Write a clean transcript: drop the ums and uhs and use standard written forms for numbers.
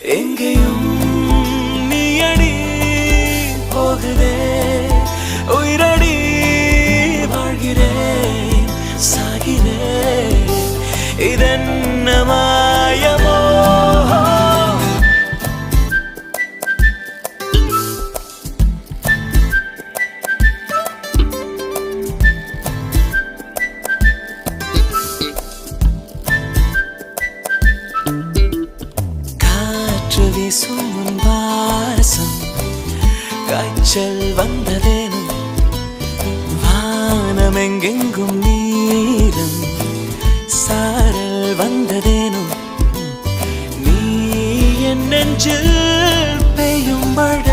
எங்கேயும் நீயடி போகுதே உயிரடி வாழ்கிறேன் சாகிறேன் இதென்ன மாயமோ காற்று வீசும் உன் வாசம் காய்ச்சல் வந்ததேனும் வானம் எங்கெங்கும் நீரம் சாரல் வந்ததேனும் நீ என் நெஞ்சில் பெய்யும் மழை